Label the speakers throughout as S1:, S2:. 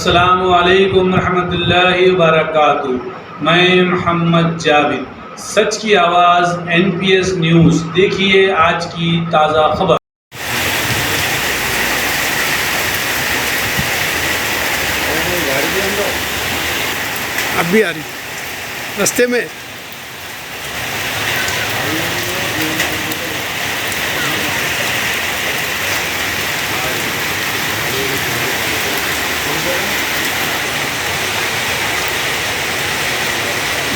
S1: अस्सलामु अलैकुम रहमतुल्लाहि व बरकातुहू। मैं मोहम्मद जावेद, सच की आवाज़ NPS न्यूज़। देखिए आज की ताज़ा खबर।
S2: अब भी आ रही रास्ते में।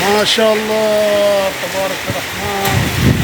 S2: माशाअल्लाह तबारक रहमान।